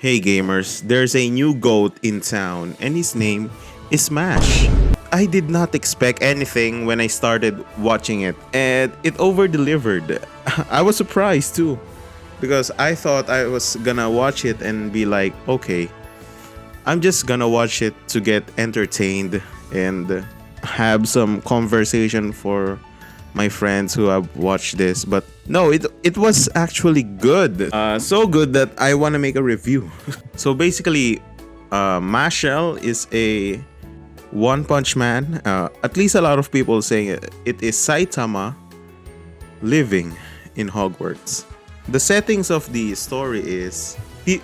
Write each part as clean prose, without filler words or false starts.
Hey gamers, there's a new GOAT in town and his name is Mash. I did not expect anything when I started watching it and it over-delivered. I was surprised too because I thought I was gonna watch it and be like, okay, I'm just gonna watch it to get entertained and have some conversation for my friends who have watched this. But no, it was actually good. So good that I want to make a review. So basically, Mashle is a One Punch Man. At least a lot of people saying it is Saitama living in Hogwarts. The settings of the story is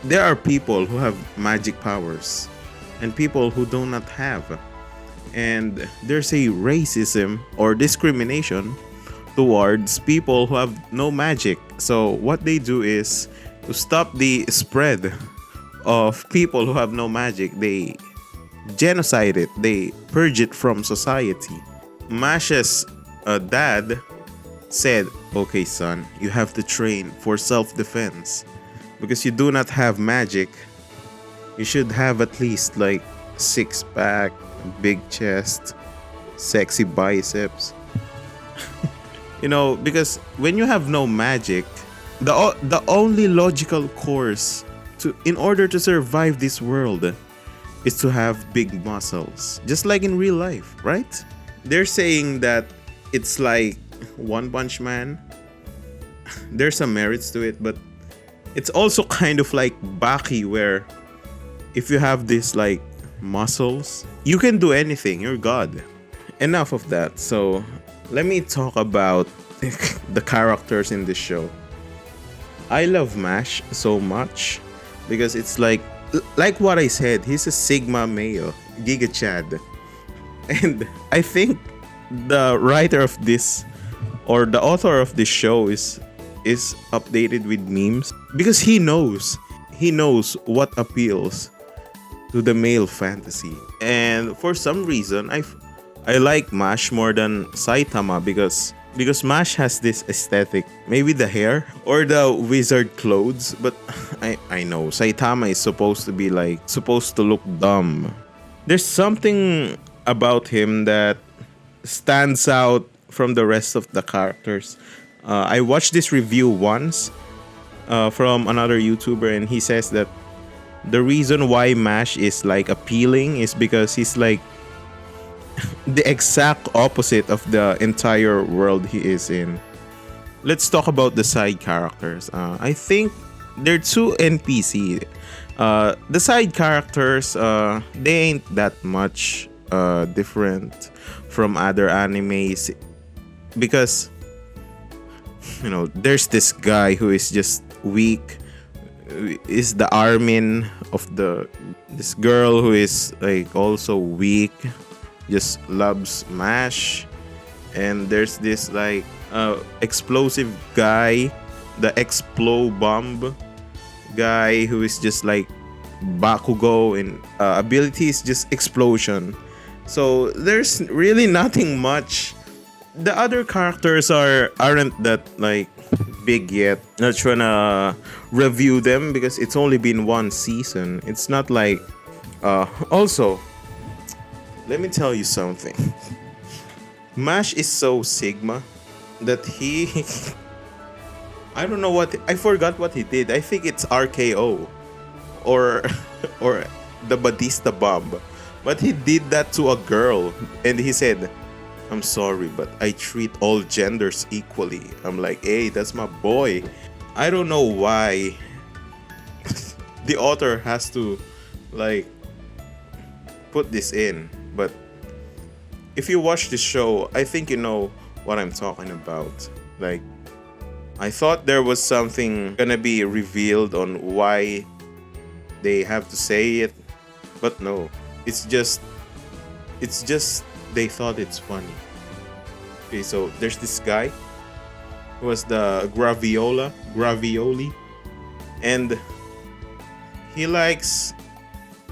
there are people who have magic powers and people who do not have. And there's a racism or discrimination towards people who have no magic. So what they do is to stop the spread of people who have no magic, they genocide it, they purge it from society. Mash's dad said, okay son, you have to train for self-defense because you do not have magic. You should have at least like six-pack, big chest, sexy biceps. You know, because when you have no magic, the only logical course in order to survive this world is to have big muscles, just like in real life, right? They're saying that it's like One Punch Man. There's some merits to it, but it's also kind of like Baki, where if you have this like muscles, you can do anything. You're God. Enough of that. So let me talk about the characters in this show. I love Mash so much because it's like what I said, he's a Sigma male, Giga Chad. And I think the writer of this or the author of this show is updated with memes because he knows what appeals to the male fantasy. And for some reason I like Mash more than Saitama because Mash has this aesthetic, maybe the hair or the wizard clothes, but I know Saitama is supposed to look dumb. There's something about him that stands out from the rest of the characters. I watched this review once from another YouTuber, and he says that the reason why Mash is like appealing is because he's like the exact opposite of the entire world he is in. Let's talk about the side characters. I think there are two NPC. The side characters, they ain't that much different from other animes because, you know, there's this guy who is just weak, is the Armin of this girl who is like also weak, just loves Mash. And there's this like explosive guy, the Explo Bomb guy, who is just like Bakugo, and ability is just explosion. So there's really nothing much. The other characters aren't that like big yet. Not trying to review them because it's only been one season. It's not like also, let me tell you something. Mash is so Sigma that he I don't know I forgot what he did. I think it's RKO or or the Batista bomb. But he did that to a girl and he said, I'm sorry, but I treat all genders equally. I'm like, hey, that's my boy. I don't know why the author has to like put this in, but if you watch this show, I think you know what I'm talking about. Like, I thought there was something gonna be revealed on why they have to say it, but no. It's just they thought it's funny. Okay, so there's this guy who was the Gravioli, and he likes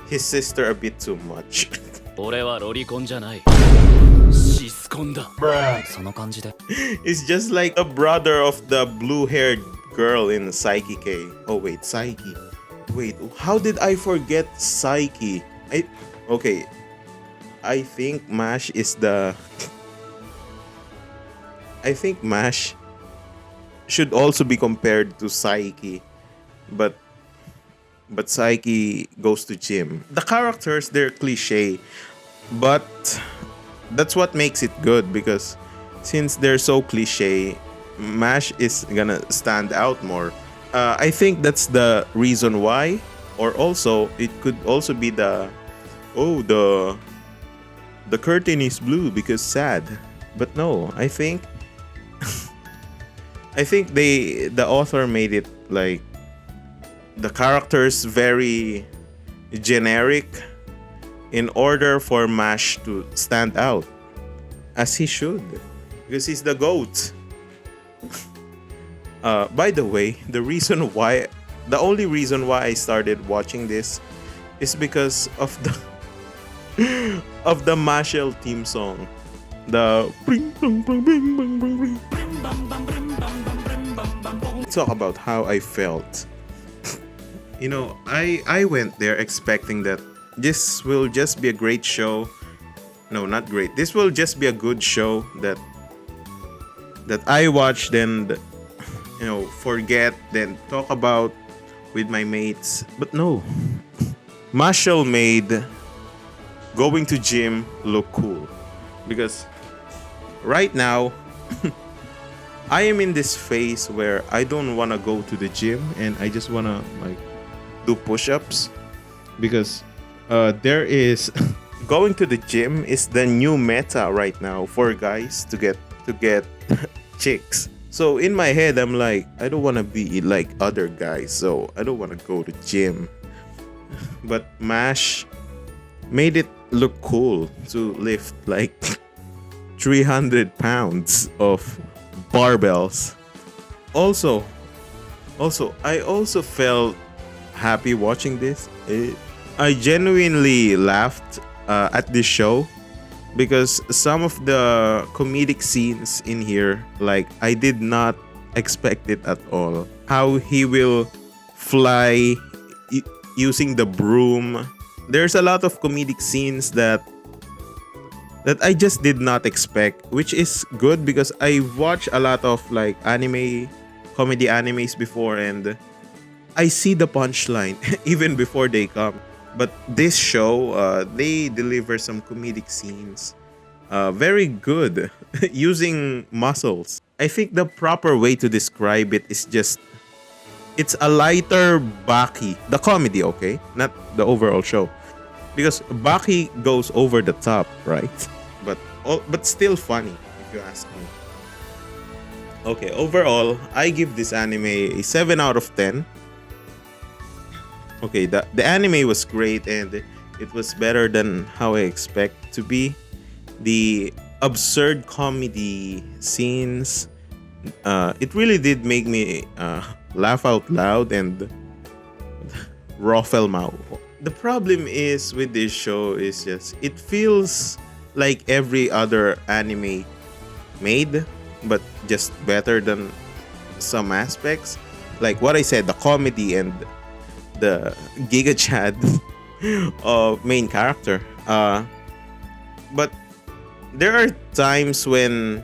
his sister a bit too much. 俺はロリコンじゃない。シスコンだ。その感じで。It's just like a brother of the blue-haired girl in Psyche K. Oh wait, Psyche. Wait, how did I forget Psyche? Okay, I think Mash is the I think Mash should also be compared to Psyche, but Psyche goes to gym. The characters, they're cliche, but that's what makes it good, because since they're so cliche, Mash is gonna stand out more. I think that's the reason why, or also it could also be oh the curtain is blue because sad. But no, I think the author made it like the characters very generic in order for Mash to stand out, as he should, because he's the GOAT. By the way, the only reason why I started watching this is because of the of the Mashle theme song, the talk about how I felt. You know, I went there expecting that this will just be a great show. No, not great. This will just be a good show that I watch, then forget, then talk about with my mates. But no, Mashle made going to gym look cool, because right now I am in this phase where I don't want to go to the gym and I just want to like do push-ups, because there is going to the gym is the new meta right now for guys to get chicks. So in my head, I'm like, I don't want to be like other guys, so I don't want to go to gym. But Mash made it look cool to lift like 300 pounds of barbells. Also, I also felt happy watching this. I genuinely laughed at this show, because some of the comedic scenes in here, like, I did not expect it at all. How he will fly using the broom. There's a lot of comedic scenes that I just did not expect, which is good, because I watched a lot of like comedy animes before, and I see the punchline even before they come. But this show, they deliver some comedic scenes, very good, using muscles. I think the proper way to describe it is just, it's a lighter Baki, the comedy, okay, not the overall show, because Baki goes over the top, right? But still funny, if you ask me. Okay, overall, I give this anime a 7 out of 10. Okay, the anime was great, and it was better than how I expect to be. The absurd comedy scenes, it really did make me laugh out loud and ruffle mouth. The problem is with this show is just, it feels like every other anime made, but just better than some aspects. Like what I said, the comedy and the Giga Chad of main character. But there are times when,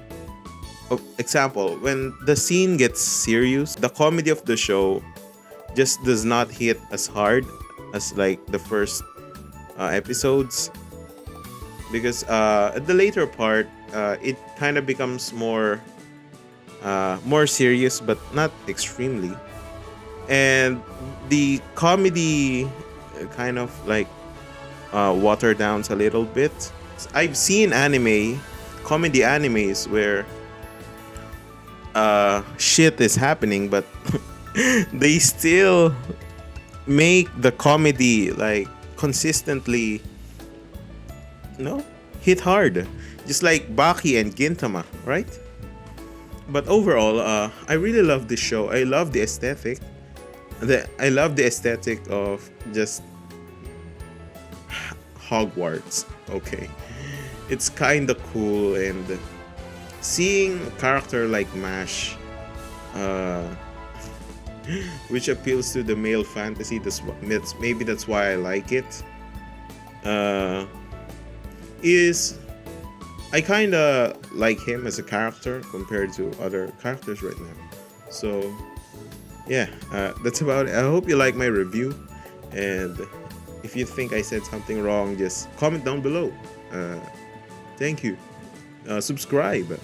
example, when the scene gets serious, the comedy of the show just does not hit as hard as like the first episodes, because at the later part, it kind of becomes more serious, but not extremely. And the comedy kind of like water downs a little bit. I've seen comedy animes where shit is happening, but they still make the comedy like consistently, hit hard, just like Baki and Gintama, right? But overall, I really love this show. I love the aesthetic. I love the aesthetic of just Hogwarts. Okay, it's kind of cool, and seeing a character like Mash which appeals to the male fantasy. Maybe that's why I like it. Is I kind of like him as a character compared to other characters right now. So yeah, that's about it. I hope you like my review, and if you think I said something wrong, just comment down below. Thank you. Subscribe.